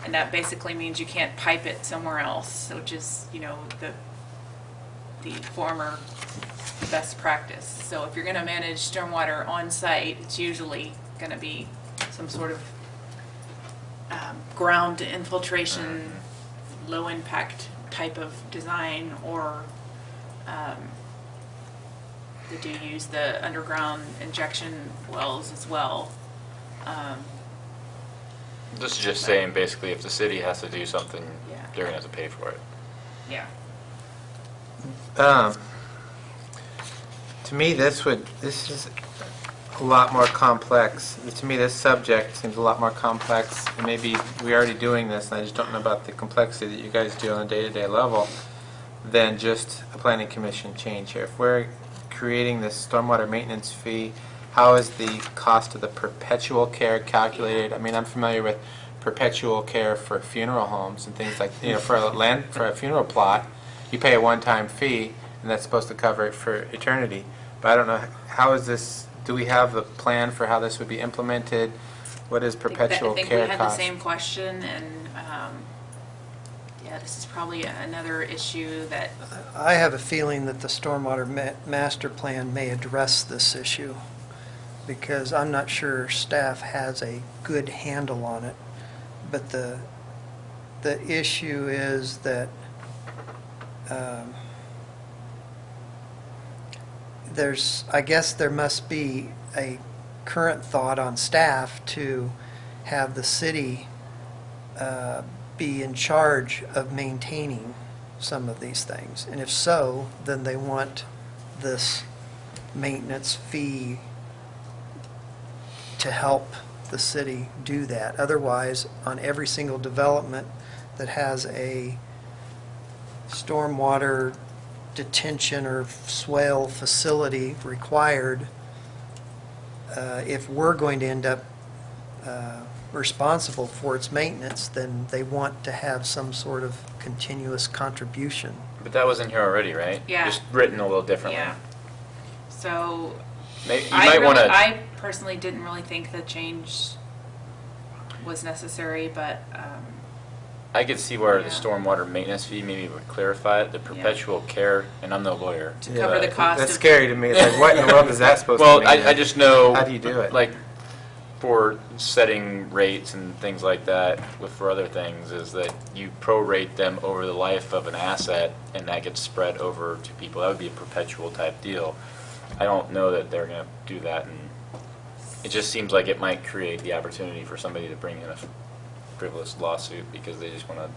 And that basically means you can't pipe it somewhere else, which is, you know, the former best practice. So if you're going to manage stormwater on site, it's usually going to be some sort of ground infiltration, low impact type of design, or they do use the underground injection wells as well. This is just saying basically if the city has to do something, Yeah. they're going to have to pay for it. Yeah. To me, this is a lot more complex. To me, this subject seems a lot more complex, and maybe we're already doing this, and I just don't know about the complexity that you guys do on a day-to-day level, than just a planning commission change here. If we're creating this stormwater maintenance fee, how is the cost of the perpetual care calculated? I mean, I'm familiar with perpetual care for funeral homes and things like, you know, for a funeral plot, you pay a one-time fee, and that's supposed to cover it for eternity. But I don't know, how is this, do we have the plan for how this would be implemented? What is perpetual care cost? I think we had the same question, and yeah, this is probably another issue that... I have a feeling that the stormwater master plan may address this issue, because I'm not sure staff has a good handle on it. But the issue is that I guess there must be a current thought on staff to have the city be in charge of maintaining some of these things. And if so, then they want this maintenance fee to help the city do that. Otherwise, on every single development that has a stormwater detention or swale facility required, if we're going to end up responsible for its maintenance, then they want to have some sort of continuous contribution. But that was in here already, right? Yeah. Just written a little differently. Yeah. So Maybe, you might want to... I personally didn't really think the change was necessary, but I could see where yeah. the stormwater maintenance fee maybe would clarify it. The perpetual care, and I'm no lawyer. to cover the cost That's of... scary to me. It's like, what in the world is that supposed to Well, mean? I just know... How do you do it? Like, for setting rates and things like that, for other things, is that you prorate them over the life of an asset, and that gets spread over to people. That would be a perpetual type deal. I don't know that they're going to do that, and it just seems like it might create the opportunity for somebody to bring in a frivolous lawsuit because they just want to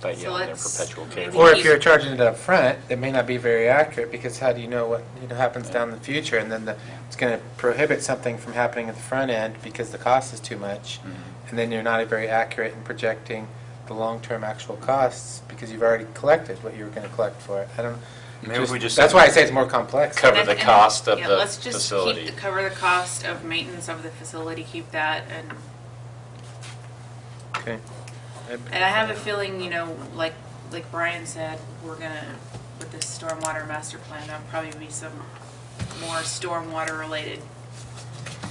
fight you So on their let's perpetual care. maybe- Or if you're charging it up front, it may not be very accurate, because how do you know what happens down the future? And then it's going to prohibit something from happening at the front end because the cost is too much. And then you're not very accurate in projecting the long-term actual costs because you've already collected what you were going to collect for it. I don't. Maybe we just that's why I say it's more complex. cover the cost of the let's just facility. cover the cost of maintenance of the facility, keep that, and Okay. I have a feeling, you know, like Brian said, we're gonna, with this stormwater master plan, there'll probably be some more stormwater related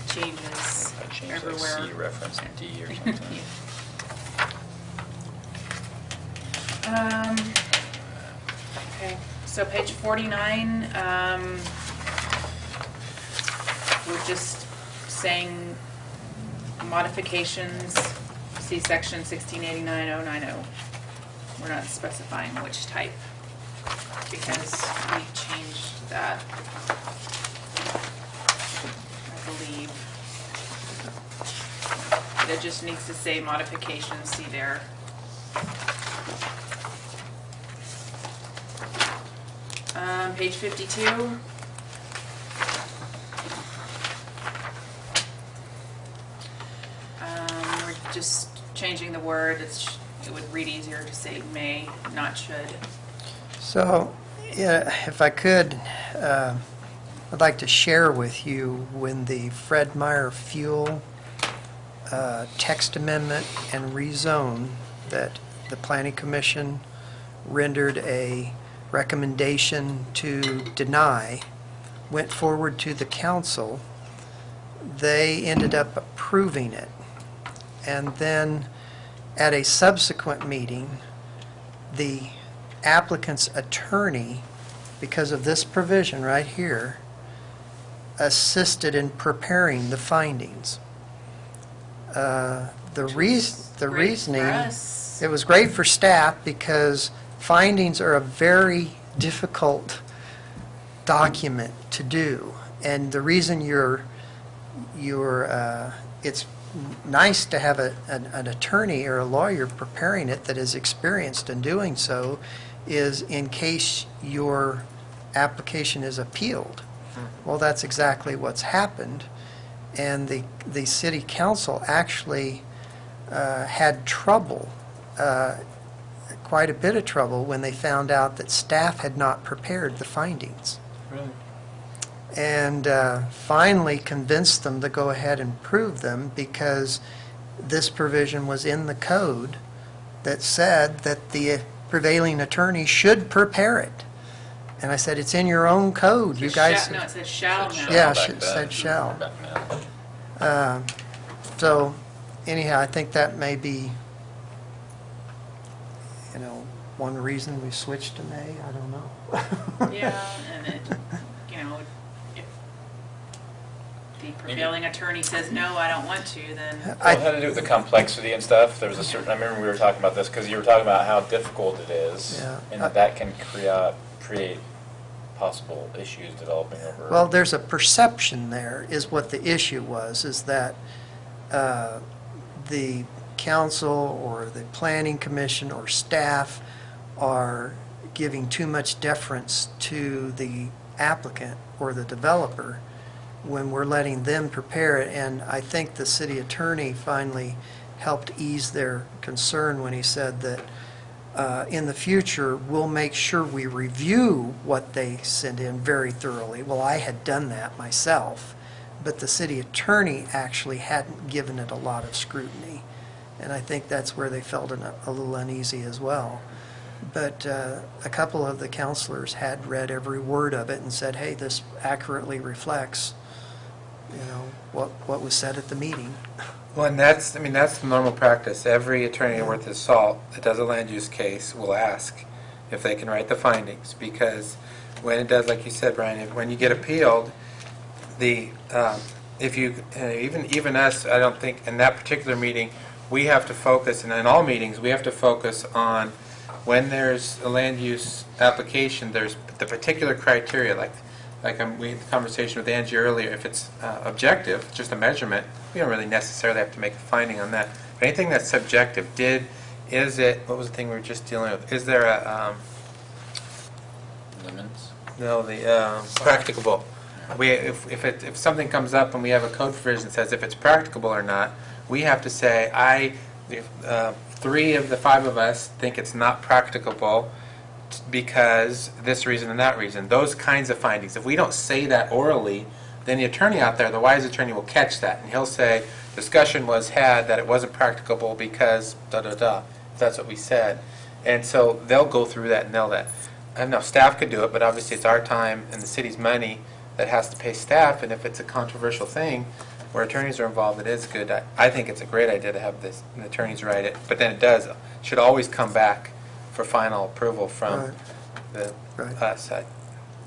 changes I changed everywhere. like C reference to D or something. Okay, so page 49, we're just saying modifications, see section 1689090. We're not specifying which type because we changed that, I believe. But it just needs to say modifications, see there. Page 52. We're just changing the word. It would read easier to say may, not should. So, yeah, if I could, I'd like to share with you when the Fred Meyer Fuel text amendment and rezone that the Planning Commission rendered a recommendation to deny went forward to the council. They ended up approving it. And then at a subsequent meeting, the applicant's attorney, because of this provision right here, assisted in preparing the findings. The Great reasoning, for us. it was great for staff because findings are a very difficult document to do. And the reason it's nice to have an attorney or a lawyer preparing it that is experienced in doing so is in case your application is appealed. Well, that's exactly what's happened. And the city council actually had trouble, quite a bit of trouble, when they found out that staff had not prepared the findings. Really? And finally convinced them to go ahead and prove them because this provision was in the code that said that the prevailing attorney should prepare it. And I said, it's in your own code, you guys. No, it says shall now. Yeah, Back it then. said shall. Back then. So anyhow, I think that may be, one reason we switched to May. I don't know. Yeah, and it, if the prevailing attorney says, no, I don't want to, then, Well, it had to do with the complexity and stuff. There was a certain, I remember we were talking about this because you were talking about how difficult it is. Yeah. And that can create possible issues developing over. Well, there's a perception there, is what the issue was, is that the council or the planning commission or staff are giving too much deference to the applicant or the developer when we're letting them prepare it. And I think the city attorney finally helped ease their concern when he said that in the future, we'll make sure we review what they send in very thoroughly. Well, I had done that myself, but the city attorney actually hadn't given it a lot of scrutiny. And I think that's where they felt a little uneasy as well. But a couple of the counselors had read every word of it and said, hey, this accurately reflects, what was said at the meeting. Well, and that's the normal practice. Every attorney worth his salt that does a land use case will ask if they can write the findings, because when it does, like you said, Brian, when you get appealed, if you even us, I don't think in that particular meeting we have to focus, and in all meetings we have to focus on when there's a land use application, there's the particular criteria, we had the conversation with Angie earlier. If it's objective, just a measurement, we don't really necessarily have to make a finding on that. But anything that's subjective, what was the thing we were just dealing with? Is there a, Limits? no, the practicable. If something comes up and we have a code provision that says if it's practicable or not, we have to say, 3 of the 5 of us think it's not practicable because this reason and that reason. Those kinds of findings. If we don't say that orally, then the attorney out there, the wise attorney, will catch that, and he'll say, discussion was had that it wasn't practicable because da-da-da. That's what we said. And so they'll go through that and nail that. I know staff could do it, but obviously it's our time and the city's money that has to pay staff, and if it's a controversial thing where attorneys are involved, it is good. I think it's a great idea to have the attorneys write it, but then it should always come back for final approval from us,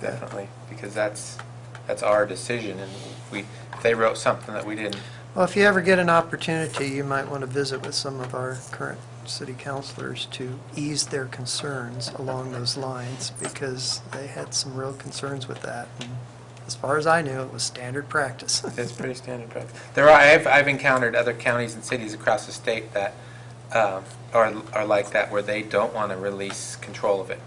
definitely, because that's our decision, and if they wrote something that we didn't. Well, if you ever get an opportunity, you might want to visit with some of our current city councilors to ease their concerns along those lines, because they had some real concerns with that. And as far as I knew, it was standard practice. It's pretty standard practice. I've encountered other counties and cities across the state that are like that, where they don't want to release control of it.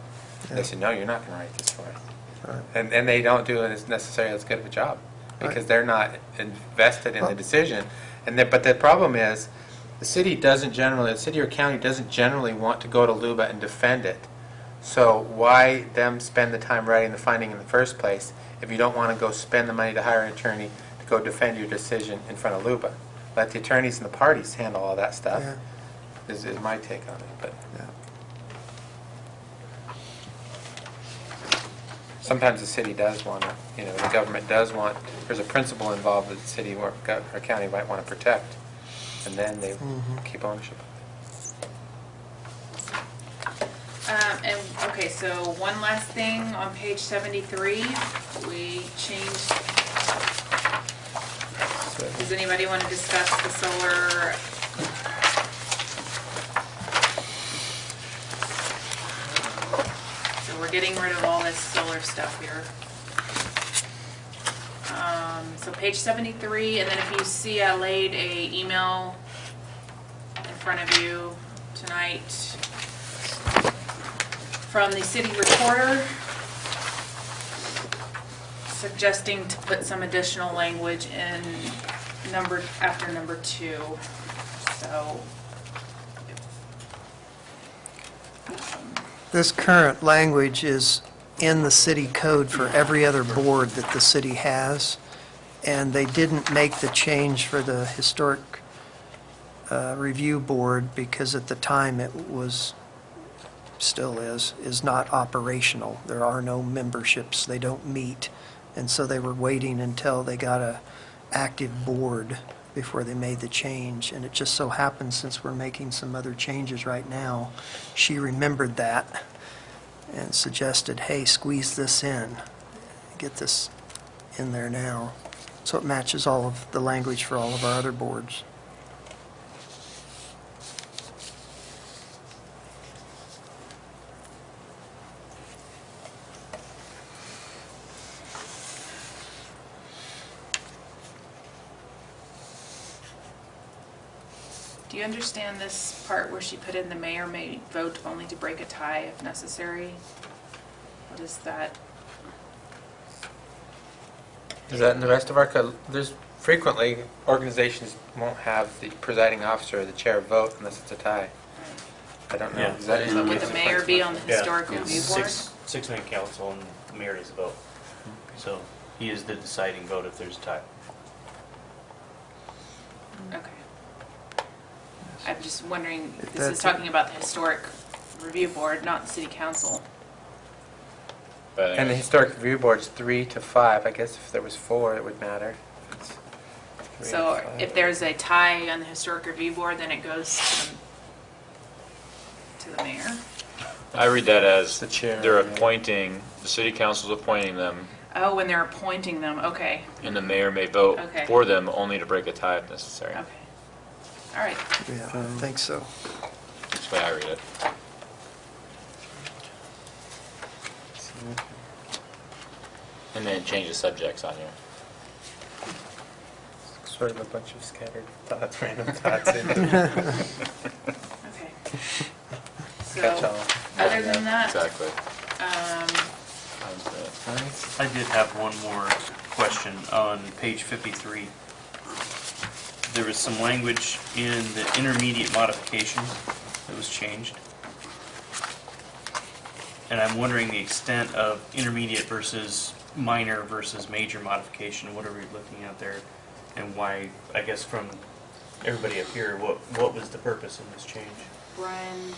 Yeah. They say, no, you're not going to write this for us. Right. And they don't do it as necessarily as good of a job, because Right. they're not invested in Well- the decision. But the problem is, the city or county doesn't generally want to go to LUBA and defend it. So why them spend the time writing the finding in the first place if you don't want to go spend the money to hire an attorney to go defend your decision in front of LUBA? Let the attorneys and the parties handle all that stuff, Yeah. is my take on it. But Yeah. sometimes the city does want to, the government does want, there's a principle involved that the city or county might want to protect, and then they keep ownership of And, okay, so one last thing, on page 73, we changed, does anybody want to discuss the solar? So we're getting rid of all this solar stuff here. So page 73, and then if you see, I laid a email in front of you tonight from the city recorder suggesting to put some additional language in after number 2. So This current language is in the city code for every other board that the city has, and they didn't make the change for the historic review board because at the time it was, still is not operational. There are no memberships, they don't meet, and so they were waiting until they got a active board before they made the change. And it just so happens, since we're making some other changes right now, she remembered that and suggested, hey, squeeze this in, get this in there now. So it matches all of the language for all of our other boards. do you understand this part where she put in the mayor may vote only to break a tie if necessary? What is that? Is that in the rest of our code? There's frequently, organizations won't have the presiding officer or the chair vote unless it's a tie. I don't know. Yeah. Is that in But would the mayor be on the Yeah, historic it's review board? six-man council and the mayor does the vote. So he is the deciding vote if there's a tie. Okay. I'm just wondering, If this is that's- talking about the historic review board, not the city council. But And the historic review board's 3 to 5. I guess if there was 4, it would matter. It's 3 So to 5. if there's a tie on the historic review board, then it goes to the mayor? I read that as The chair, they're yeah. appointing, the city council's appointing them, Oh, when they're appointing them, okay, and the mayor may vote Okay. for them only to break a tie if necessary. okay. All right, Yeah, I think so. That's the way I read it. And then change the subjects on you. Sort of a bunch of scattered thoughts, random thoughts. okay. So, Catch all. other than that, Exactly. I did have one more question on page 53. There was some language in the intermediate modification that was changed. And I'm wondering the extent of intermediate versus minor versus major modification. What are we looking at there? And why, I guess from everybody up here, what was the purpose of this change? Brian,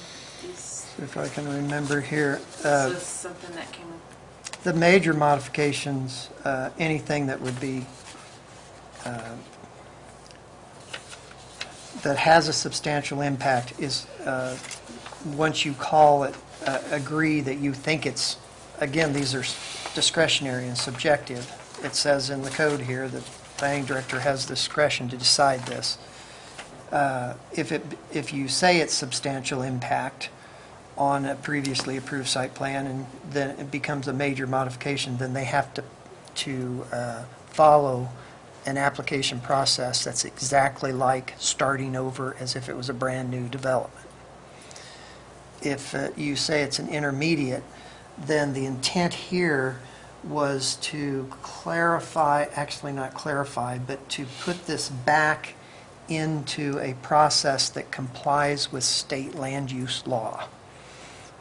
this If I can remember here, is something that came up. the major modifications, anything that would be, that has a substantial impact is, once you call it, agree that you think it's, again, these are discretionary and subjective. It says in the code here that the planning director has discretion to decide this. If you say it's substantial impact on a previously approved site plan, and then it becomes a major modification, then they have to follow an application process that's exactly like starting over as if it was a brand-new development. If you say it's an intermediate, then the intent here was to clarify, actually not clarify, but to put this back into a process that complies with state land use law.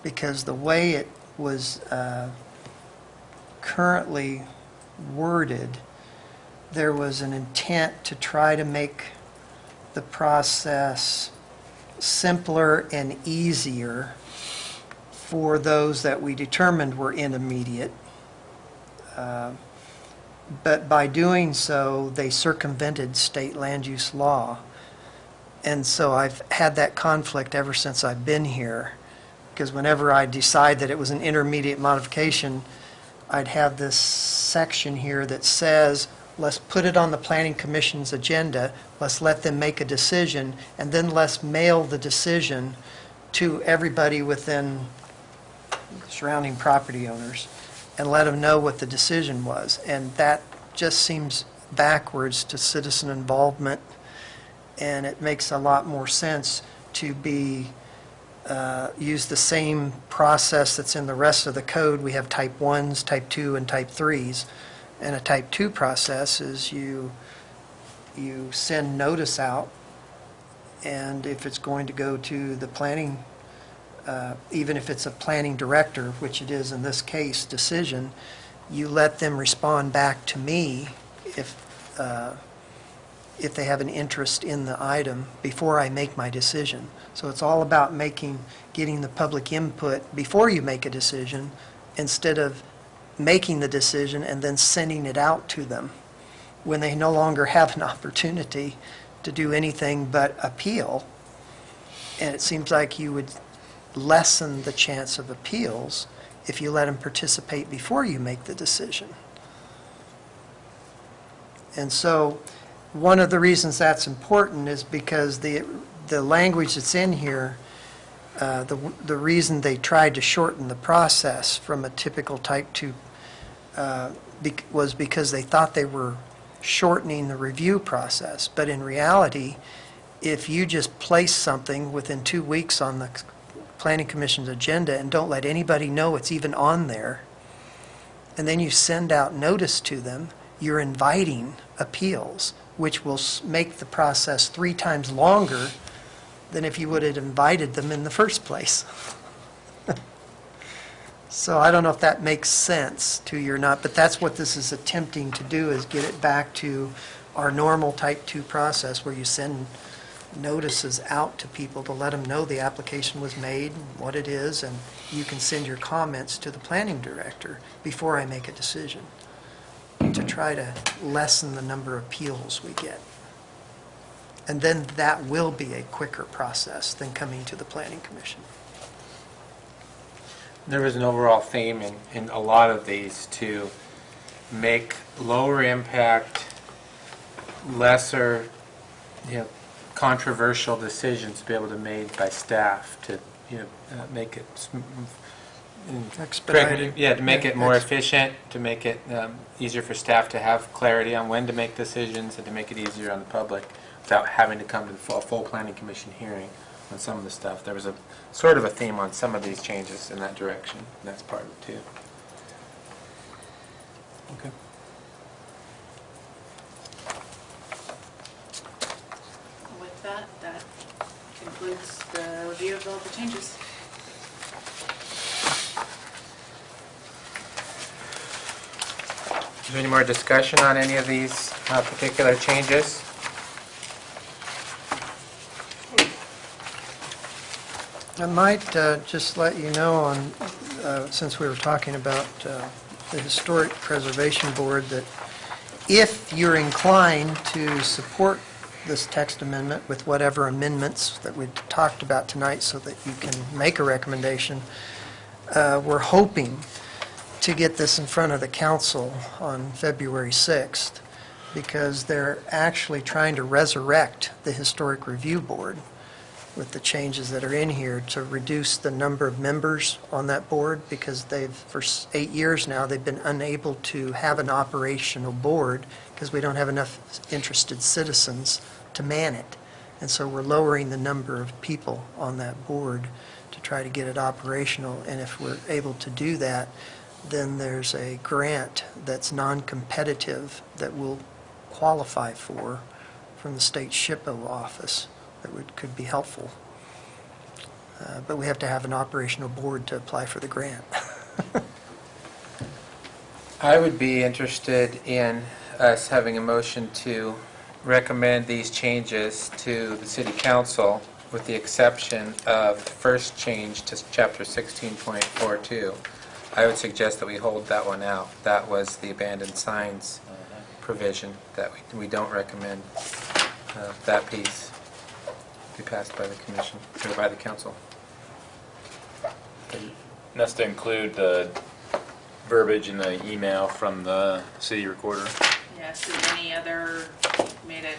Because the way it was currently worded, there was an intent to try to make the process simpler and easier for those that we determined were intermediate. But by doing so, they circumvented state land use law. And so I've had that conflict ever since I've been here. because whenever I decide that it was an intermediate modification, I'd have this section here that says, let's put it on the Planning Commission's agenda, let's let them make a decision, and then let's mail the decision to everybody within surrounding property owners and let them know what the decision was. And that just seems backwards to citizen involvement, and it makes a lot more sense to use the same process that's in the rest of the code. We have type 1s, type 2, and type 3s. And a type 2 process is you send notice out, and if it's going to go to the planning, even if it's a planning director, which it is in this case, decision, you let them respond back to me if they have an interest in the item before I make my decision. So it's all about getting the public input before you make a decision, instead of making the decision and then sending it out to them when they no longer have an opportunity to do anything but appeal. And it seems like you would lessen the chance of appeals if you let them participate before you make the decision. And so one of the reasons that's important is because the language that's in here, the reason they tried to shorten the process from a typical type 2 was because they thought they were shortening the review process. But in reality, if you just place something within 2 weeks on the Planning Commission's agenda and don't let anybody know it's even on there, and then you send out notice to them, you're inviting appeals, which will make the process 3 times longer than if you would have invited them in the first place. So I don't know if that makes sense to you or not, but that's what this is attempting to do, is get it back to our normal type 2 process where you send notices out to people to let them know the application was made, what it is, and you can send your comments to the planning director before I make a decision, to try to lessen the number of appeals we get. And then that will be a quicker process than coming to the Planning Commission. There was an overall theme in a lot of these to make lower impact, lesser, controversial decisions to be able to be made by staff to, make it Expedited. to make it more efficient, to make it easier for staff to have clarity on when to make decisions, and to make it easier on the public without having to come to the full Planning Commission hearing on some of the stuff. There was a sort of a theme on some of these changes in that direction, and that's part of it too. Okay. With that concludes the review of all the changes. Is there any more discussion on any of these particular changes? I might just let you know, on since we were talking about the Historic Preservation Board, that if you're inclined to support this text amendment with whatever amendments that we talked about tonight so that you can make a recommendation, we're hoping to get this in front of the council on February 6th, because they're actually trying to resurrect the Historic Review Board with the changes that are in here to reduce the number of members on that board, because for 8 years now, they've been unable to have an operational board because we don't have enough interested citizens to man it. And so we're lowering the number of people on that board to try to get it operational. And if we're able to do that, then there's a grant that's non-competitive that we'll qualify for from the state SHPO office that could be helpful. But we have to have an operational board to apply for the grant. I would be interested in us having a motion to recommend these changes to the City Council, with the exception of the first change to Chapter 16.42. I would suggest that we hold that one out. That was the abandoned signs provision, that we don't recommend that piece be passed by the Commission, or by the Council. And that's to include the verbiage in the email from the city recorder. Yes, and any other, made a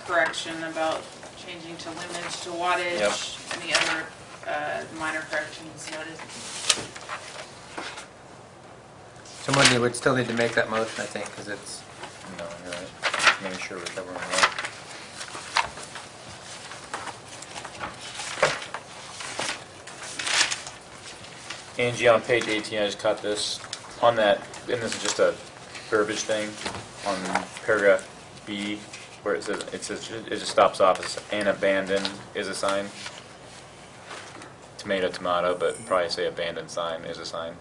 correction about changing to lumage to wattage. Yep. Any other minor corrections noted? Someone would still need to make that motion, I think, because it's, No, you're right. Just making sure we're covering it all. Angie, on page 18, I just caught this, on that, and this is just a verbiage thing, on paragraph B, where it says, it just stops off as "an abandoned" is a sign. Tomato, tomato, but probably say abandoned sign is a sign.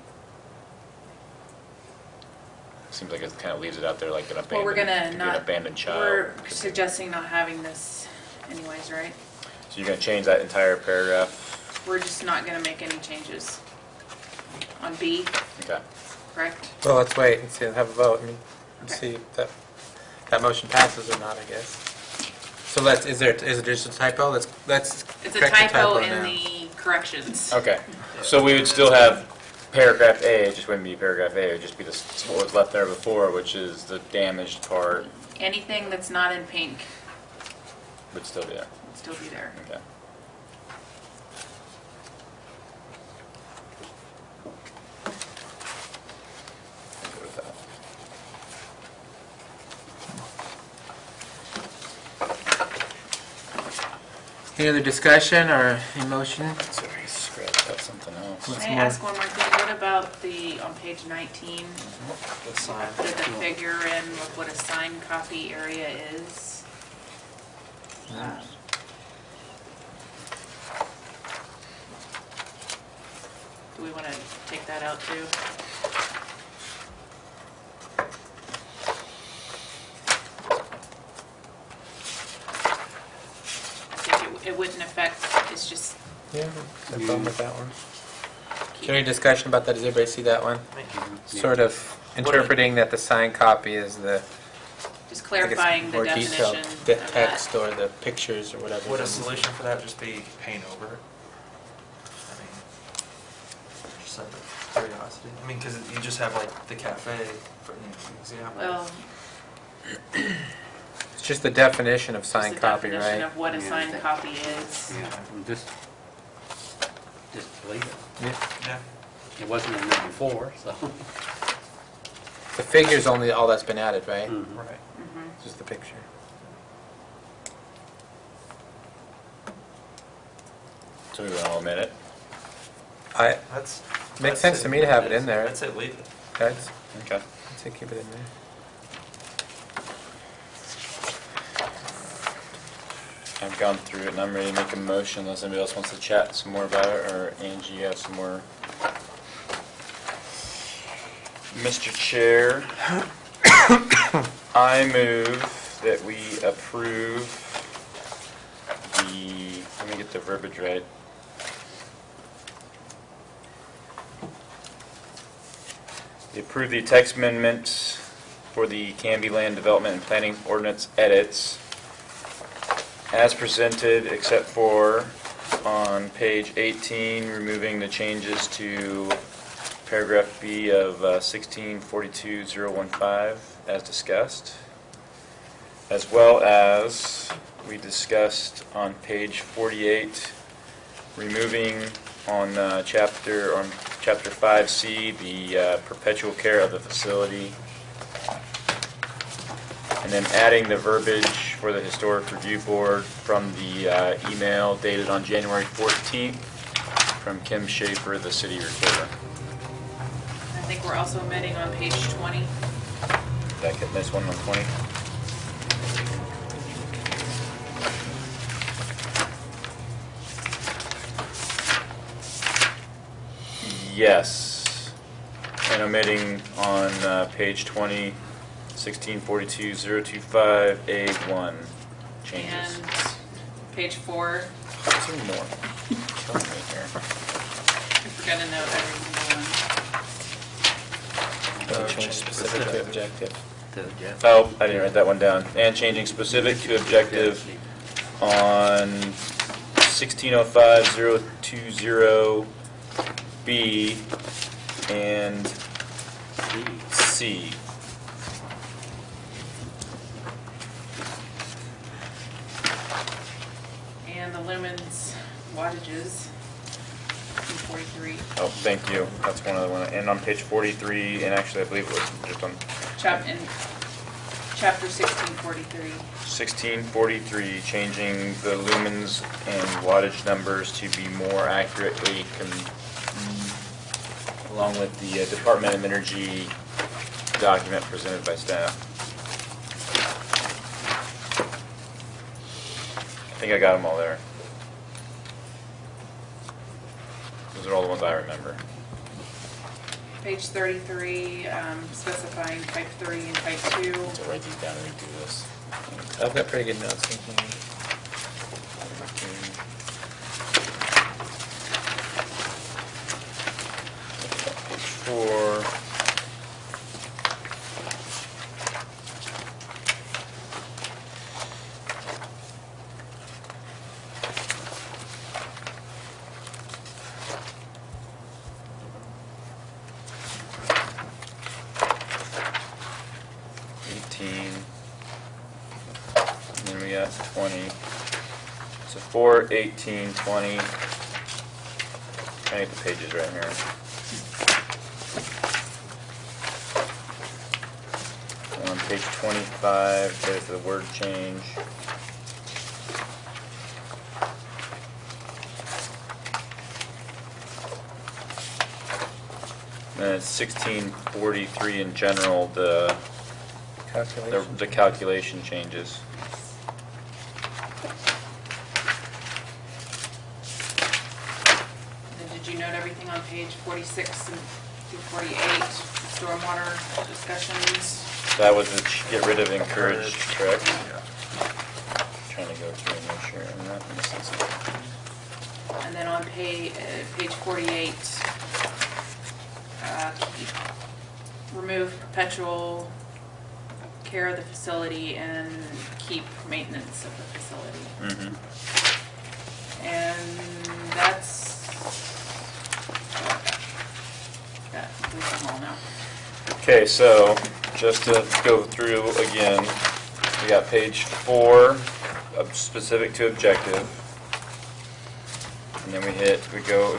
Seems like it kind of leaves it out there like an abandoned, Well, we're gonna could be not. an abandoned child. We're Could be- suggesting not having this anyways, right? So you're gonna change that entire paragraph? We're just not gonna make any changes on B, Okay. correct? well, let's wait and see, have a vote, and Okay. see if that motion passes or not, I guess. So is it just a typo? Let's It's a correct the typo in now. the corrections. Okay, so we would still have paragraph A, it just wouldn't be paragraph A, it would just be what was left there before, which is the damaged part Anything that's not in pink would still be there. would still be there. Okay. I'm good with that. Any other discussion or any motion? Sorry, scratched out something else. What's May I more? ask one more thing? What about on page 19, The sign. did the figure in with what a sign copy area is? Do we want to take that out too? I think it wouldn't affect, it's just, Yeah, no problem with that one. Is there any discussion about that? Does everybody see that one? Sort of interpreting that the signed copy is the, just I clarifying guess, the more definition detailed of that. text or the pictures or whatever. Would a solution for that just be paint over it? I mean, just out of curiosity. I mean, because you just have like the cafe, for example. Well, It's just the definition of just signed the copy, definition right? of what a signed copy is. Yeah, just delete it. Yeah. Yeah. It wasn't in there before, so. The figure's only all that's been added, right? Mhm. Right. Mhm. Just the picture. So we want to omit it? That's. Makes I'd sense say to me to have it leave in there. I'd say leave it. That's, Okay. I'd say keep it in there. I've gone through it and I'm ready to make a motion unless anybody else wants to chat some more about it, or Angie, you have some more. Mr. Chair, I move that we approve let me get the verbiage right. We approve the text amendments for the Canby Land Development and Planning Ordinance edits as presented, except for on page 18, removing the changes to paragraph B of 1642015 as discussed, as well as we discussed on page 48, removing on chapter 5C the perpetual care of the facility, and then adding the verbiage for the Historic Review Board from the email dated on January 14th from Kim Schaefer, the city recorder. I think we're also omitting on page 20. Did I get this one on 20? Yes. And omitting on page 20, 1642025A1 changes. And page 4, Two more. Killing me here. we're going to note every single one. Change specific to objective. Oh, I didn't write that one down. And changing specific to objective on 1605020 B, and C. And the lumens wattages, 43. Oh, thank you. That's one other one. And on page 43, and actually I believe it was just on In chapter 1643. 1643, changing the lumens and wattage numbers to be more accurately along with the Department of Energy document presented by staff. I think I got them all there. Those are all the ones I remember. Page 33, specifying type 3 and type 2. So write these down and redo this. I've got pretty good notes. Page 4. And then we got 20. So 4, 18, 20. I get the pages right here. And on page 25, there's the word change. Then it's 1643 in general, the calculation changes. Then did you note everything on page 46 and through 48, stormwater discussions? That was the get rid of encouraged, correct? Trying to go through and make sure I'm not missing something. And then on page 48, remove perpetual care of the facility and keep maintenance of the facility. Mm-hmm. And that's, that completes them all now. Okay, so just to go through again, we got page 4, specific to objective. And then we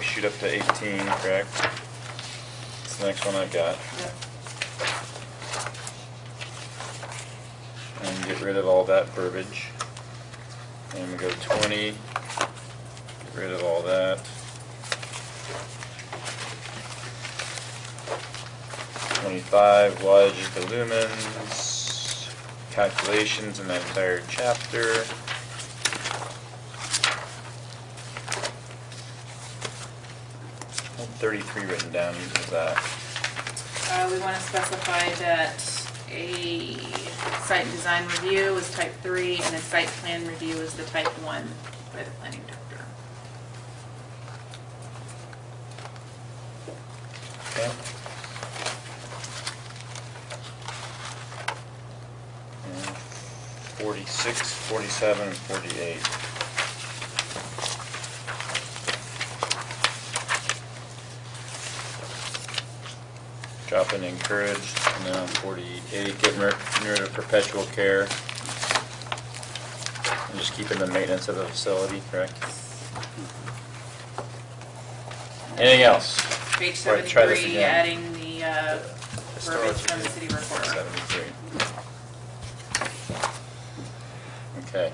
shoot up to 18, correct? That's the next one I've got. Yep. And get rid of all that verbiage. And we go 20, get rid of all that. 25, wattage to lumens, calculations in that entire chapter. I have 33 written down, is that? We want to specify that a site design review is type 3 and a site plan review is the type 1 by the planning director. Okay. And 46, 47, and 48. Drop in encouraged, and then on 48, get rid of perpetual care. And just keeping the maintenance of the facility, correct? Anything else? Page All right, try this 73, again. adding the verbiage from the city recorder. 73. Okay.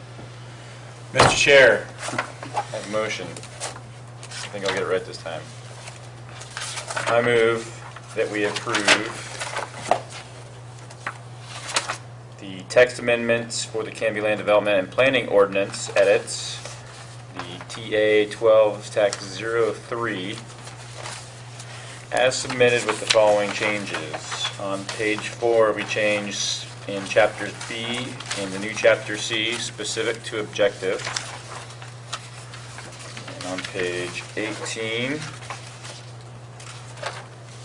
Mr. Chair, I have a motion. I think I'll get it right this time. I move that we approve the text amendments for the Canby Land Development and Planning Ordinance edits, the TA 12 Tax 03, as submitted with the following changes. On page 4, we changed in chapter B, in the new chapter C, specific to objective. And on page 18,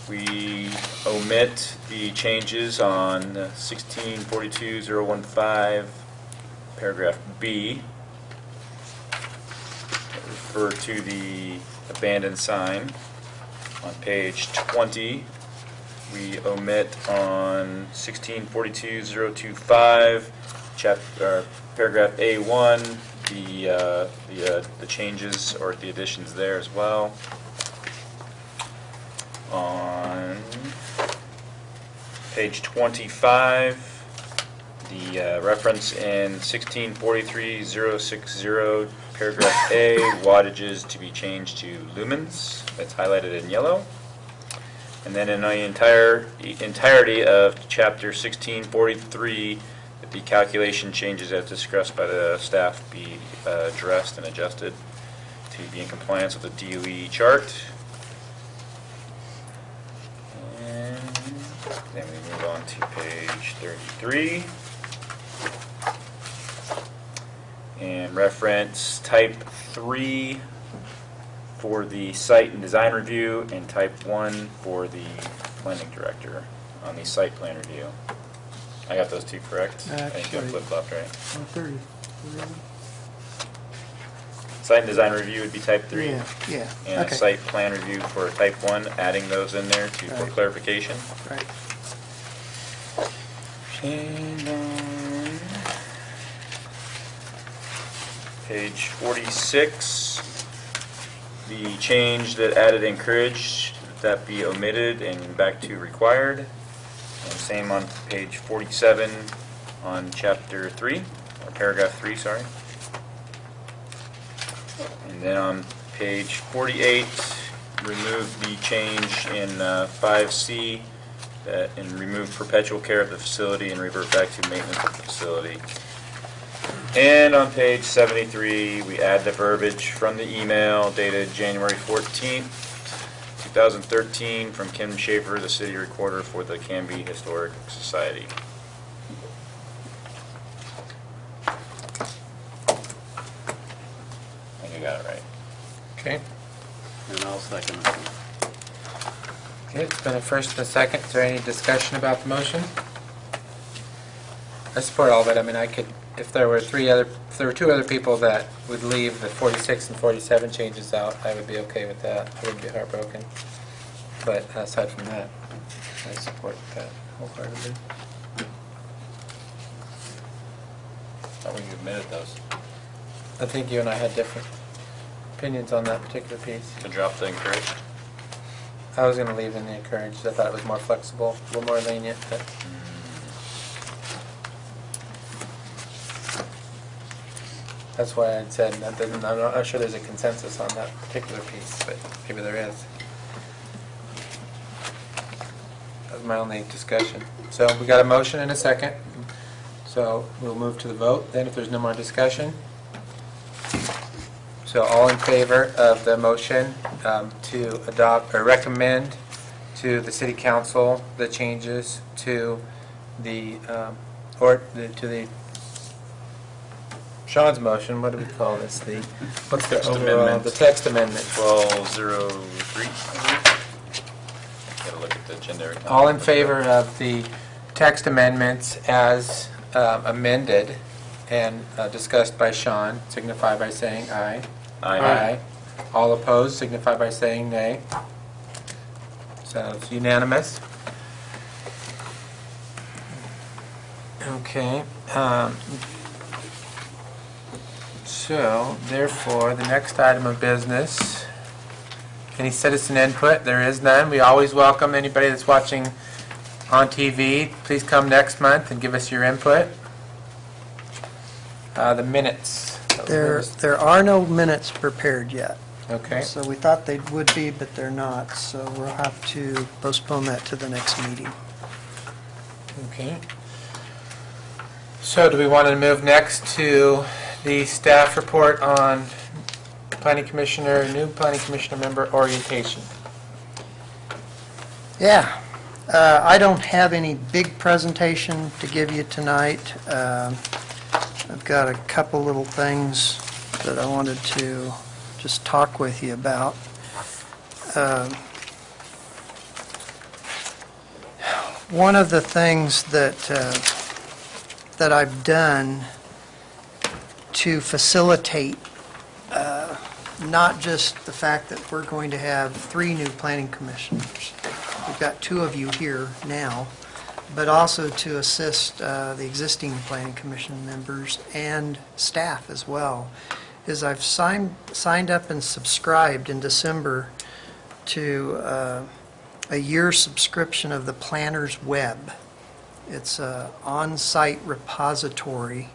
we omit the changes on 1642.015, paragraph B, that refer to the abandoned sign. On page 20, we omit on 1642.025, paragraph A1, the changes or the additions there as well. On page 25, the reference in 1643.060, paragraph A, wattages to be changed to lumens. That's highlighted in yellow. And then in the entirety of chapter 1643, that the calculation changes as discussed by the staff be addressed and adjusted to be in compliance with the DOE chart. And then we move on to page 33. And reference type 3 for the site and design review and type 1 for the planning director on the site plan review. I got those two correct? I think I Actually- flip-flopped, right? 130. Site and design review would be type 3. Yeah, And okay. site plan review for type 1, adding those in there for Right. clarification. Right. And on page 46, the change that added encouraged, that be omitted and back to required. And same on page 47 on chapter 3, or paragraph 3, sorry. And then on page 48, remove the change in 5C and remove perpetual care of the facility and revert back to maintenance of the facility. And on page 73, we add the verbiage from the email dated January 14th, 2013, from Kim Schaefer, the city recorder for the Canby Historic Society. I think I got it right. Okay. And I'll second it. Okay, it's been a first and a second. Is there any discussion about the motion? I support all of it. I mean, I could, if there were two other people that would leave the 46 and 47 changes out, I would be okay with that. I wouldn't be heartbroken. But aside from that, I support that wholeheartedly. Thought we omitted those. I think you and I had different opinions on that particular piece. To drop the encouraged. I was going to leave in the encouraged. I thought it was more flexible, a little more lenient, but that's why I'd said that didn't, I'm not sure there's a consensus on that particular piece, but maybe there is. That was my only discussion. So we got a motion and a second. So we'll move to the vote then if there's no more discussion. So all in favor of the motion to adopt or recommend to the city council the changes to the Sean's motion, what do we call this? What's the Text overall, amendment. the text amendment? 1203. Gotta look at the agenda every time. All in favor of the text amendments as amended and discussed by Sean, signify by saying aye. Aye. All opposed, signify by saying nay. So it's unanimous. Okay. So, therefore, the next item of business, any citizen input? There is none. We always welcome anybody that's watching on TV. Please come next month and give us your input. The minutes. There are no minutes prepared yet. Okay. So we thought they would be, but they're not. So we'll have to postpone that to the next meeting. Okay. So do we want to move next to the staff report on new planning commissioner member orientation? Yeah. I don't have any big presentation to give you tonight. I've got a couple little things that I wanted to just talk with you about. One of the things that I've done to facilitate not just the fact that we're going to have 3 new planning commissioners. We've got 2 of you here now, but also to assist the existing planning commission members and staff as well, is I've signed up and subscribed in December to a year subscription of the Planner's Web. It's an on-site repository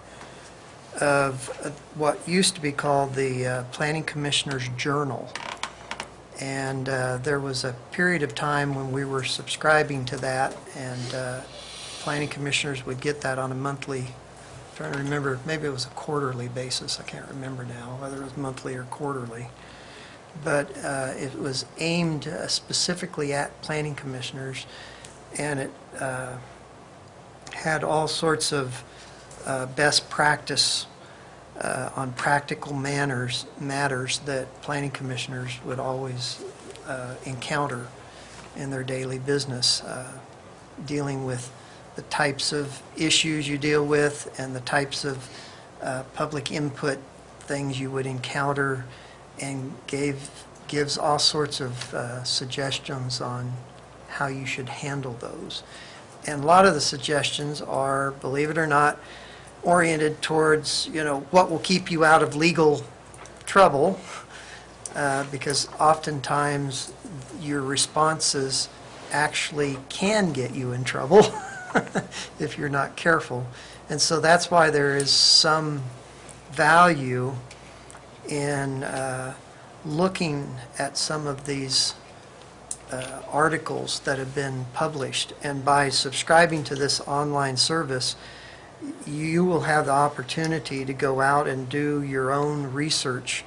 of what used to be called the Planning Commissioner's Journal. And there was a period of time when we were subscribing to that, and planning commissioners would get that on a monthly, I'm trying to remember, maybe it was a quarterly basis. I can't remember now whether it was monthly or quarterly. But it was aimed specifically at planning commissioners, and it had all sorts of best practice on practical matters that planning commissioners would always encounter in their daily business, dealing with the types of issues you deal with and the types of public input things you would encounter, and gives all sorts of suggestions on how you should handle those. And a lot of the suggestions are, believe it or not, oriented towards, what will keep you out of legal trouble, because oftentimes your responses actually can get you in trouble if you're not careful. And so that's why there is some value in looking at some of these articles that have been published. And by subscribing to this online service, you will have the opportunity to go out and do your own research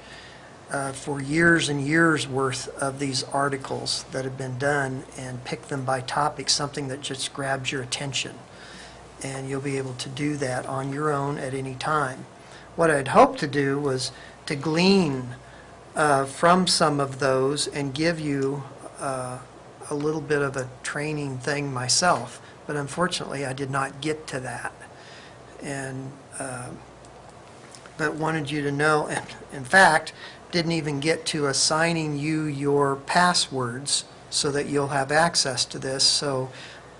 for years and years worth of these articles that have been done, and pick them by topic, something that just grabs your attention. And you'll be able to do that on your own at any time. What I'd hoped to do was to glean from some of those and give you a little bit of a training thing myself, but unfortunately I did not get to that. And but wanted you to know, and in fact didn't even get to assigning you your passwords so that you'll have access to this. So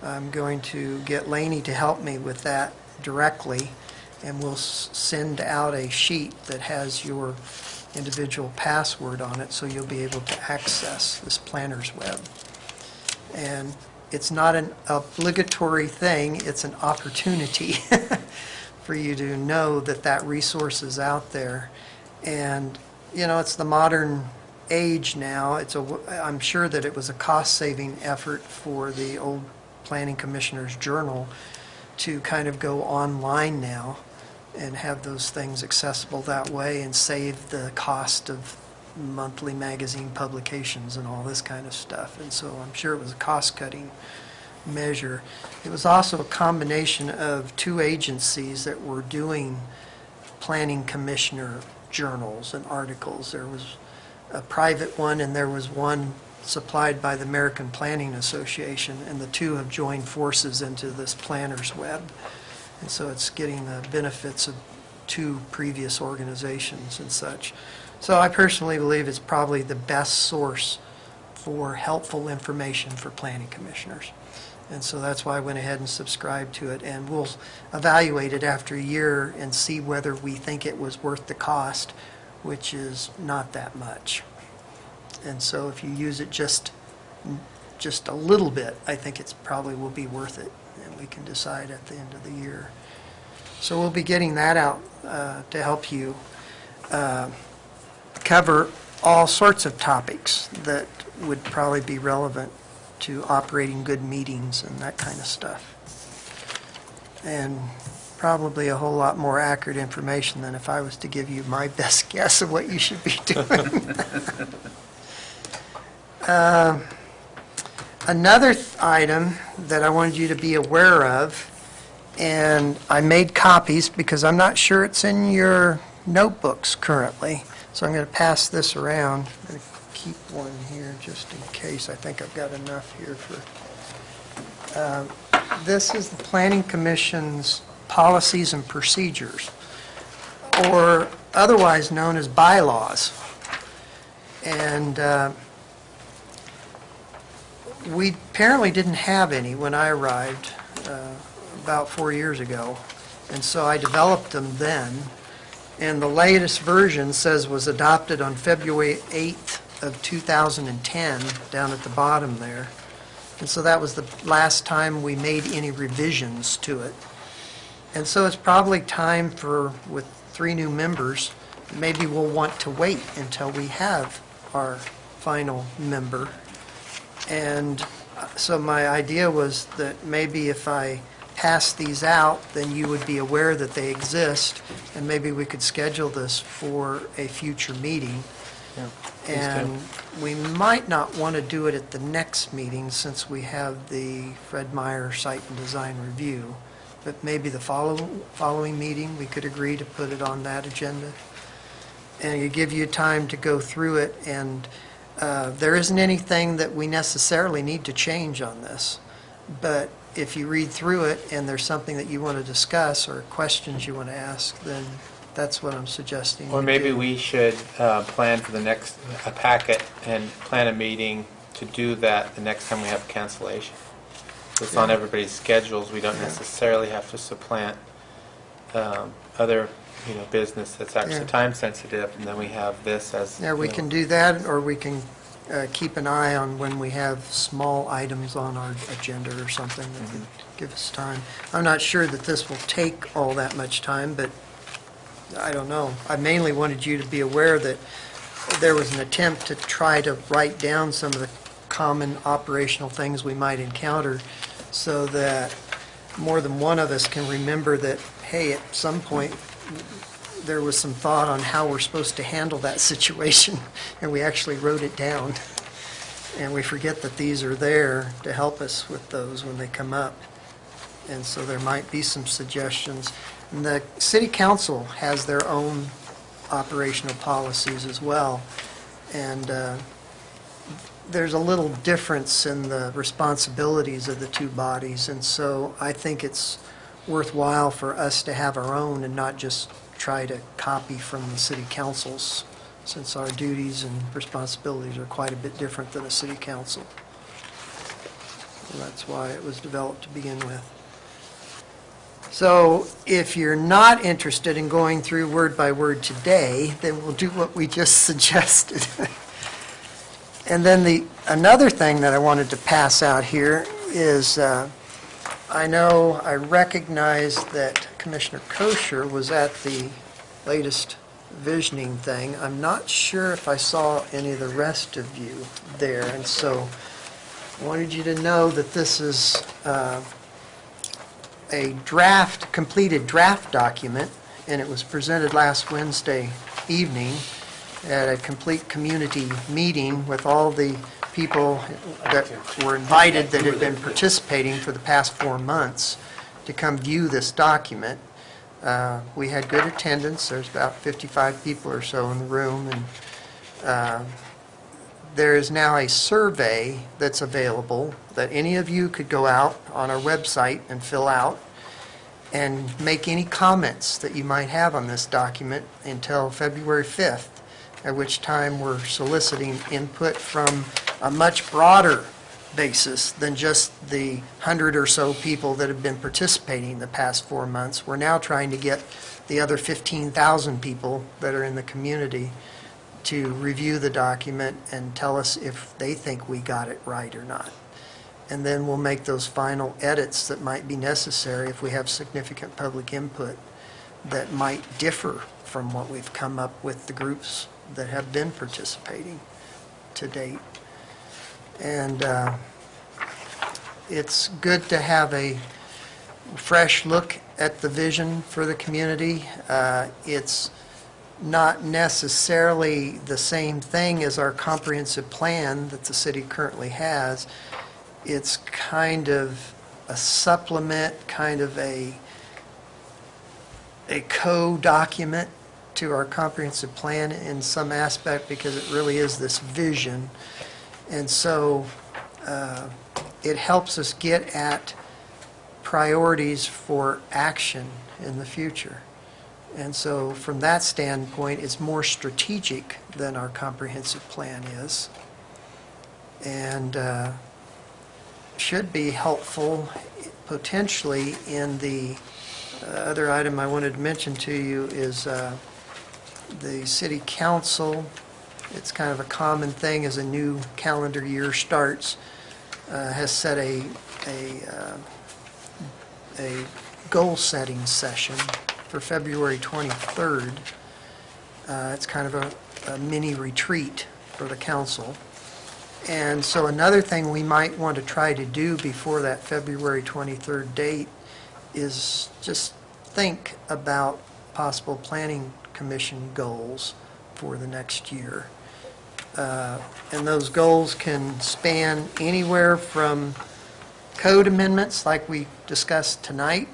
I'm going to get Lainey to help me with that directly, and we'll send out a sheet that has your individual password on it, so you'll be able to access this Planner's Web. And it's not an obligatory thing, it's an opportunity for you to know that that resource is out there. And it's the modern age now. I'm sure that it was a cost-saving effort for the old Planning Commissioner's Journal to kind of go online now and have those things accessible that way, and save the cost of monthly magazine publications and all this kind of stuff. And so I'm sure it was a cost-cutting measure. It was also a combination of 2 agencies that were doing planning commissioner journals and articles. There was a private one, and there was one supplied by the American Planning Association, and the 2 have joined forces into this Planner's Web. And so it's getting the benefits of 2 previous organizations and such. So I personally believe it's probably the best source for helpful information for planning commissioners. And so that's why I went ahead and subscribed to it, and we'll evaluate it after a year and see whether we think it was worth the cost, which is not that much. And so if you use it just a little bit, I think it's probably will be worth it, and we can decide at the end of the year. So we'll be getting that out to help you cover all sorts of topics that would probably be relevant to operating good meetings and that kind of stuff. And probably a whole lot more accurate information than if I was to give you my best guess of what you should be doing. Another item that I wanted you to be aware of, and I made copies because I'm not sure it's in your notebooks currently, so I'm going to pass this around. I'm going to keep one here just in case. I think I've got enough here for... this is the Planning Commission's policies and procedures, or otherwise known as bylaws. And we apparently didn't have any when I arrived about 4 years ago. And so I developed them then. And the latest version says was adopted on February 8th of 2010, down at the bottom there. And so that was the last time we made any revisions to it. And so it's probably time for, with 3 new members, maybe we'll want to wait until we have our final member. And so my idea was that maybe if I pass these out, then you would be aware that they exist, and maybe we could schedule this for a future meeting. Yeah, please do. And we might not want to do it at the next meeting since we have the Fred Meyer Site and Design Review. But maybe the following meeting, we could agree to put it on that agenda. And it give you time to go through it, and there isn't anything that we necessarily need to change on this. But if you read through it and there's something that you want to discuss or questions you want to ask, then that's what I'm suggesting. Or we maybe do. we should plan for the next, a packet and plan a meeting to do that the next time we have a cancellation. It's on everybody's schedules. We don't necessarily have to supplant other, business that's actually Yeah. time sensitive, and then we have this as. Yeah, we can do that, or we can keep an eye on when we have small items on our agenda or something that would give us time. I'm not sure that this will take all that much time, but I don't know. I mainly wanted you to be aware that there was an attempt to try to write down some of the common operational things we might encounter so that more than one of us can remember that, hey, at some point, there was some thought on how we're supposed to handle that situation, and we actually wrote it down. And we forget that these are there to help us with those when they come up. And so there might be some suggestions. And the city council has their own operational policies as well. And there's a little difference in the responsibilities of the two bodies. And so I think it's worthwhile for us to have our own and not just try to copy from the city councils, since our duties and responsibilities are quite a bit different than a city council. So that's why it was developed to begin with. So if you're not interested in going through word by word today, then we'll do what we just suggested. And then another thing that I wanted to pass out here is I recognize that Commissioner Kosher was at the latest visioning thing. I'm not sure if I saw any of the rest of you there, and so I wanted you to know that this is a completed draft document, and it was presented last Wednesday evening at a complete community meeting with all the people that were invited that had been participating for the past 4 months to come view this document. We had good attendance. There's about 55 people or so in the room, and there is now a survey that's available that any of you could go out on our website and fill out and make any comments that you might have on this document until February 5th, at which time we're soliciting input from a much broader basis than just the 100 or so people that have been participating the past 4 months. We're now trying to get the other 15,000 people that are in the community to review the document and tell us if they think we got it right or not. And then we'll make those final edits that might be necessary if we have significant public input that might differ from what we've come up with the groups that have been participating to date. And it's good to have a fresh look at the vision for the community. It's not necessarily the same thing as our comprehensive plan that the city currently has. It's kind of a supplement, kind of a co-document to our comprehensive plan in some aspect, because it really is this vision. And so it helps us get at priorities for action in the future. And so from that standpoint, it's more strategic than our comprehensive plan is. And should be helpful potentially in the other item I wanted to mention to you is the city council. It's kind of a common thing as a new calendar year starts, has set a goal-setting session for February 23rd. It's kind of a mini retreat for the council. And so another thing we might want to try to do before that February 23rd date is just think about possible planning commission goals for the next year. And those goals can span anywhere from code amendments like we discussed tonight,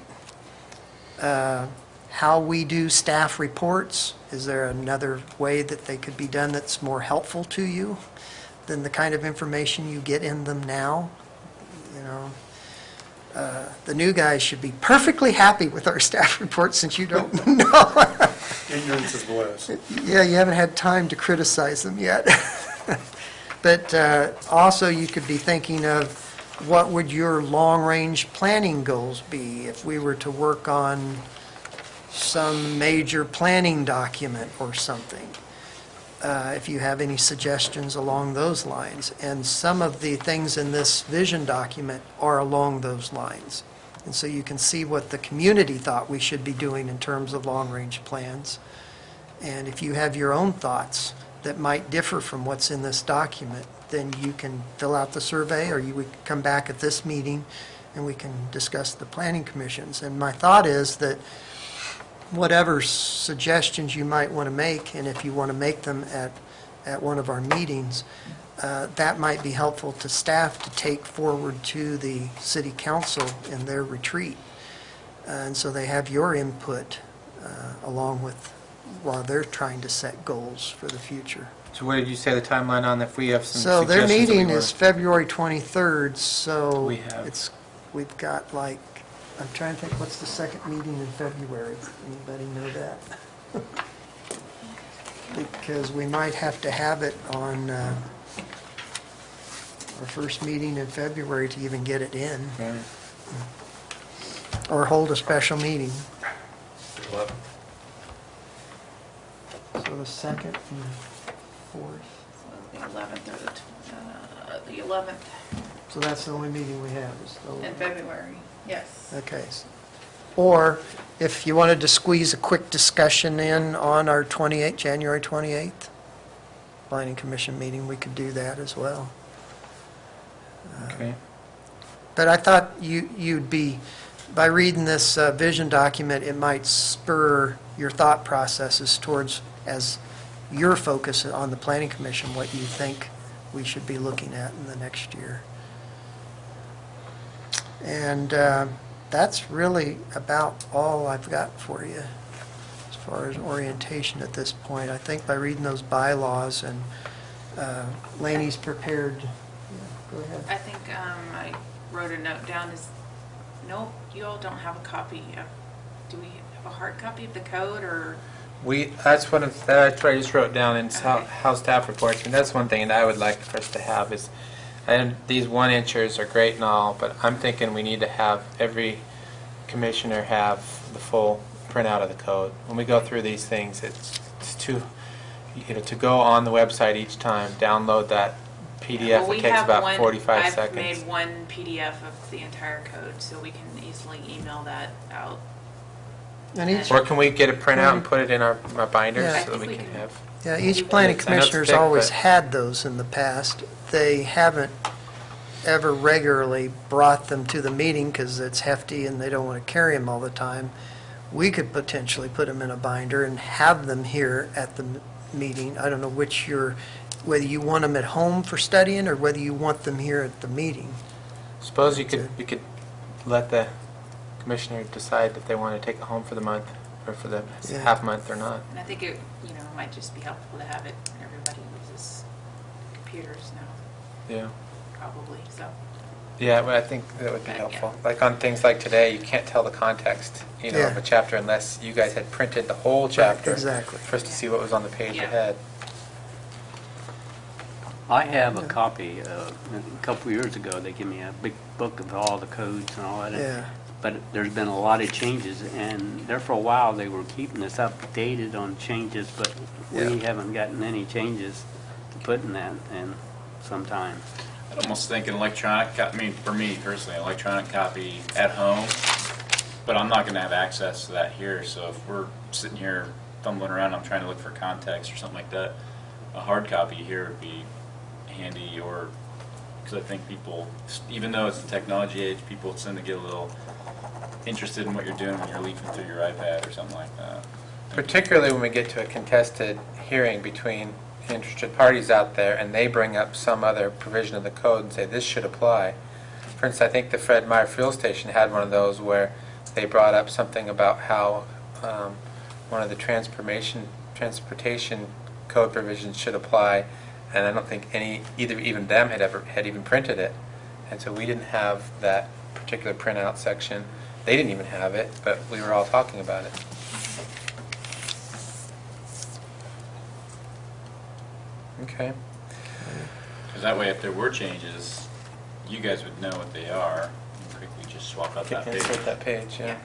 how we do staff reports. Is there another way that they could be done that's more helpful to you than the kind of information you get in them now? You know, the new guys should be perfectly happy with our staff reports since you don't know. Ignorance is bliss. Yeah, you haven't had time to criticize them yet. But also you could be thinking of what would your long-range planning goals be if we were to work on some major planning document or something. If you have any suggestions along those lines. And some of the things in this vision document are along those lines. And so you can see what the community thought we should be doing in terms of long-range plans. And if you have your own thoughts that might differ from what's in this document, then you can fill out the survey, or you would come back at this meeting and we can discuss the planning commissions. And my thought is that whatever suggestions you might want to make, and if you want to make them at one of our meetings, that might be helpful to staff to take forward to the city council in their retreat. And so they have your input along with while they're trying to set goals for the future. So what did you say the timeline on if we have some So their suggestions that we meeting want- is February 23rd, so We have- we've got like, I'm trying to think, what's the second meeting in February? Anybody know that? Because we might have to have it on our first meeting in February to even get it in, Right. or hold a special meeting. So the second and fourth, So the 11th or the 11th so that's the only meeting we have is the in February, yes. Okay. Or if you wanted to squeeze a quick discussion in on our January 28th Planning Commission meeting, we could do that as well. Okay. But I thought you'd be, by reading this vision document, it might spur your thought processes towards, as your focus on the Planning Commission, what you think we should be looking at in the next year. And that's really about all I've got for you as far as orientation at this point. I think by reading those bylaws and Laney's prepared. Yeah, go ahead. I think I wrote a note down. Nope, you all don't have a copy of, do we have a hard copy of the code or? That's what I just wrote down in Okay. House staff reports, and that's one thing that I would like for us to have is, and these 1-inchers are great and all, but I'm thinking we need to have every commissioner have the full printout of the code. When we go through these things, it's too, to go on the website each time, download that PDF, Well, it takes about 45 seconds. I've made one PDF of the entire code, so we can easily email that out. And each, Or can we get a printout and put it in our binders Yeah. so that I we think can we can. have? yeah, each planning I know it's commissioner's thick, always but- had those in the past. They haven't ever regularly brought them to the meeting because it's hefty and they don't want to carry them all the time. We could potentially put them in a binder and have them here at the meeting. I don't know whether you want them at home for studying or whether you want them here at the meeting. Suppose we could let the commissioner decide if they want to take it home for the month or for the Yeah. half month or not. And I think it, might just be helpful to have it, everybody uses computers now, Yeah. probably, so. Yeah, well, I think that would be helpful. Like on things like today, you can't tell the context, of Yeah. a chapter unless you guys had printed the whole chapter. exactly. For us to see what was on the page Yeah. ahead. I have a copy, a couple years ago, they gave me a big book of all the codes and all that. Yeah. But there's been a lot of changes, and there for a while, they were keeping us updated on changes, but we Yeah. haven't gotten any changes to put in that in some time. I'd almost think an electronic, for me personally, electronic copy at home, but I'm not going to have access to that here, so if we're sitting here fumbling around, I'm trying to look for context or something like that, a hard copy here would be handy, or, because I think people, even though it's the technology age, people tend to get a little interested in what you're doing when you're leafing through your iPad or something like that. Particularly when we get to a contested hearing between interested parties out there and they bring up some other provision of the code and say this should apply. For instance, I think the Fred Meyer fuel station had one of those where they brought up something about how one of the transportation code provisions should apply, and I don't think even them had even printed it, and so we didn't have that particular printout section. They didn't even have it, but we were all talking about it. Okay. Because that way, if there were changes, you guys would know what they are, and quickly just swap out that page, Insert that page, yeah.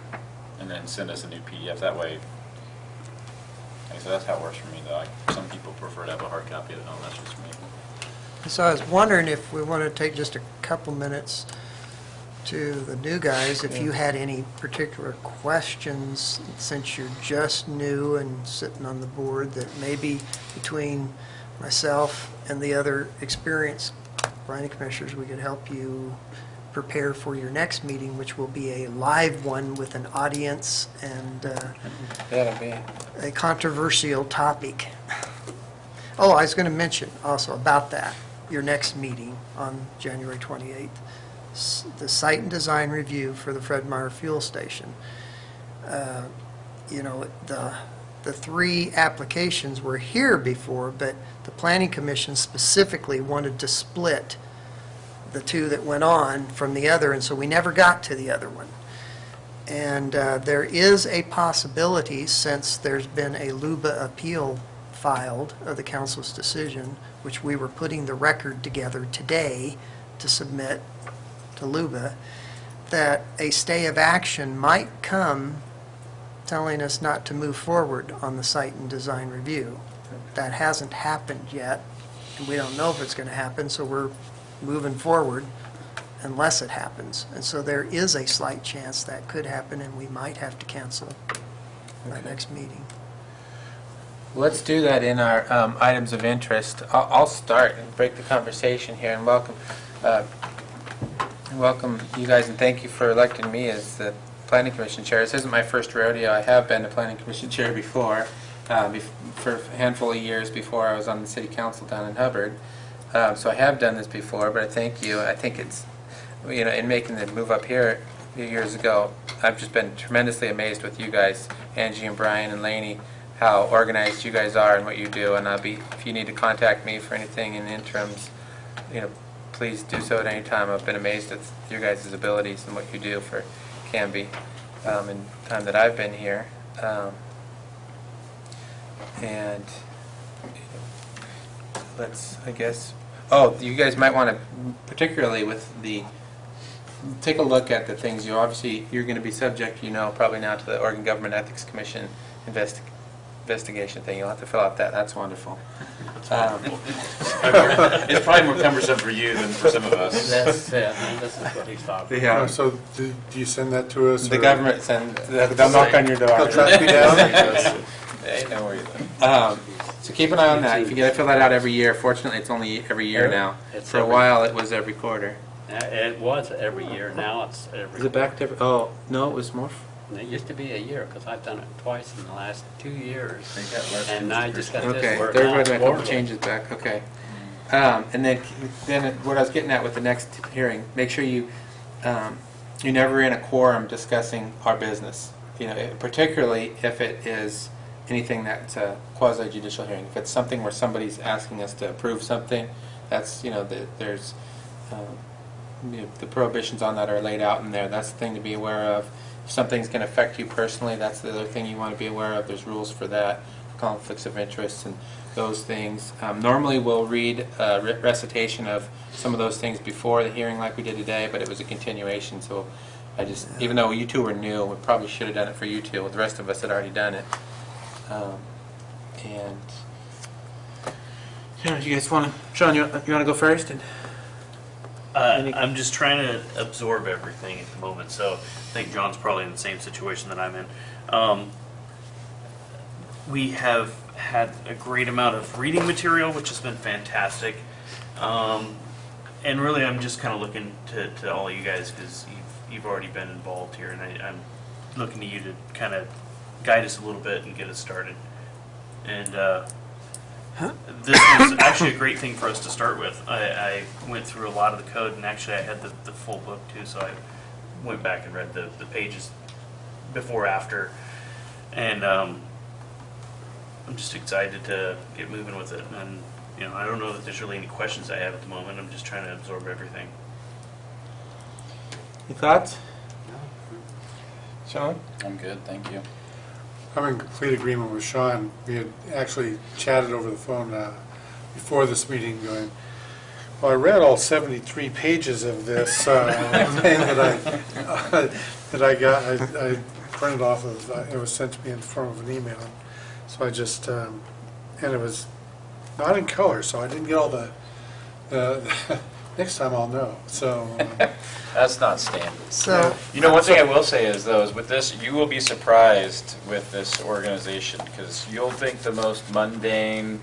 and then send us a new PDF. That way, like I said, that's how it works for me, though. Some people prefer to have a hard copy of it. No, that's just me. So I was wondering if we want to take just a couple minutes to the new guys, if you had any particular questions, since you're just new and sitting on the board, that maybe between myself and the other experienced planning commissioners, we could help you prepare for your next meeting, which will be a live one with an audience and That'll be. a controversial topic. Oh, I was going to mention also about that, your next meeting on January 28th, the site and design review for the Fred Meyer fuel station. The three applications were here before, but the Planning Commission specifically wanted to split the two that went on from the other, and so we never got to the other one. And there is a possibility, since there's been a LUBA appeal filed of the council's decision, which we were putting the record together today to submit to LUBA, that a stay of action might come telling us not to move forward on the site and design review. That hasn't happened yet, and we don't know if it's going to happen, so we're moving forward unless it happens. And so there is a slight chance that could happen, and we might have to cancel that next meeting. Let's do that in our items of interest. I'll start and break the conversation here and welcome you guys, and thank you for electing me as the Planning Commission Chair. This isn't my first rodeo. I have been the Planning Commission Chair before, for a handful of years before I was on the City Council down in Hubbard. So I have done this before, but I thank you. I think it's, in making the move up here a few years ago, I've just been tremendously amazed with you guys, Angie and Brian and Laney, how organized you guys are and what you do. And if you need to contact me for anything in interims, please do so at any time. I've been amazed at your guys' abilities and what you do for Canby in the time that I've been here. And let's, I guess, you guys might want to, particularly with take a look at the things you're going to be subject, probably now to the Oregon Government Ethics Commission investigation thing. You'll have to fill out that. That's wonderful. It's probably more cumbersome for you than for some of us. That's it, and this is what he's talking about. Yeah. So do you send that to us? The or- government they'll knock on your door. They'll track me down? Hey, don't worry about it. So keep an eye on that. If you got to fill that out every year. Fortunately, it's only every year now. It's For a every- while, it was every quarter. It was every year, now it's every. Is it back to every? Oh, no, it was more. It used to be a year, because I've done it twice in the last 2 years. They got less And I just got Okay, this worked there's out. a couple Florida. changes back. Okay. And then what I was getting at with the next hearing, make sure you're never in a quorum discussing our business. Particularly if it is anything that's a quasi-judicial hearing. If it's something where somebody's asking us to approve something, that's there's the prohibitions on that are laid out in there. That's the thing to be aware of. If something's going to affect you personally, that's the other thing you want to be aware of. There's rules for that, conflicts of interest and those things. Normally we'll read a recitation of some of those things before the hearing like we did today, but it was a continuation, so I just, even though you two were new, we probably should have done it for you two. The rest of us had already done it. And you guys want to, Sean, you want to go first? And I'm just trying to absorb everything at the moment, so I think John's probably in the same situation that I'm in. We have had a great amount of reading material, which has been fantastic. And really, I'm just kind of looking to all of you guys, because you've already been involved here, and I'm looking to you to kind of guide us a little bit and get us started. And this was actually a great thing for us to start with. I went through a lot of the code, and actually I had the full book too, so I went back and read the pages before, after, and I'm just excited to get moving with it. And I don't know that there's really any questions I have at the moment. I'm just trying to absorb everything. your thoughts? Sean? I'm good, thank you. I'm in complete agreement with Sean. We had actually chatted over the phone before this meeting going, well, I read all 73 pages of this thing that I got. I printed off of, it was sent to me in the form of an email. So I just, and it was not in color, so I didn't get all the next time I'll know. So That's not standard. So, One thing I will say is, though, is with this, you will be surprised with this organization, because you'll think the most mundane.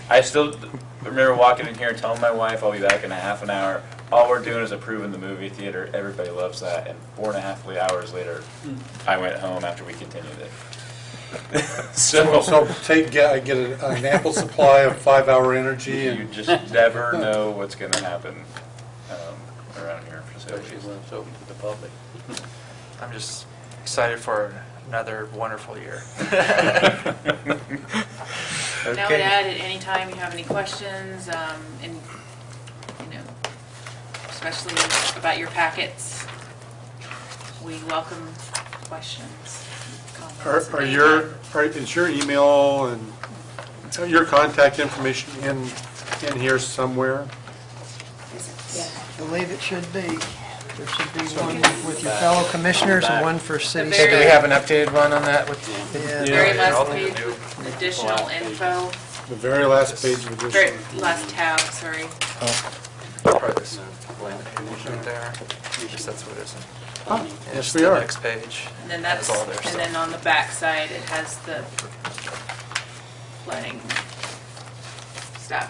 I still remember walking in here and telling my wife I'll be back in a half an hour. All we're doing is approving the movie theater. Everybody loves that. And 4.5 hours later, I went home after we continued it. so I get an ample supply of 5-hour energy, You and just never know what's going to happen around here for facilities. It's open to the public. I'm just excited for another wonderful year. Now, I would add, at any time you have any questions, and especially about your packets, we welcome questions. Comments at any time. is your email and your contact information in here somewhere? I believe it should be. There should be one with your fellow commissioners and one for city The Okay, do we very- have an updated one on that? Yeah. Very Yeah, all last they page do. with additional info, The very last page of very additional. last tab, sorry. Probably this right there. Yes, that's what it is. Oh, Yeah, yes, just we the are. next page. And then That's all there. and then on the back side, it has the flooding stuff.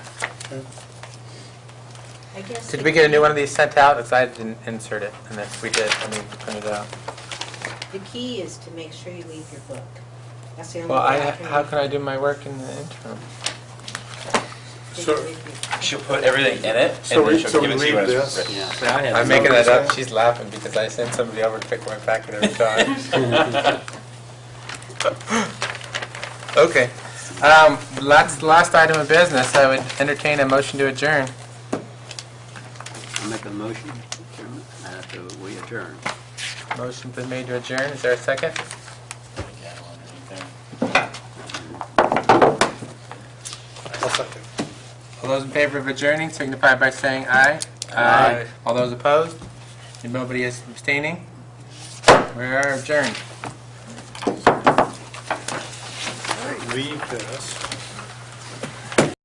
I guess Did we get a new one of these sent out? Because I didn't insert it, and if we did, I need to print it out. the key is to make sure you leave your book. That's the only Well, way I how can I do my work in the interim? So- She'll put everything in it, So and then we- she'll so give we it to you leave when it's this? written. Yeah. I'm making that up. She's laughing because I send somebody over to pick my packet every time. Okay. Last item of business, I would entertain a motion to adjourn. I'll make a motion, Chairman, after we adjourn. Motion's been made to adjourn. Is there a second? I'll second. All those in favor of adjourning signify by saying aye. Aye. All those opposed? And nobody is abstaining? We are adjourned. Leave this.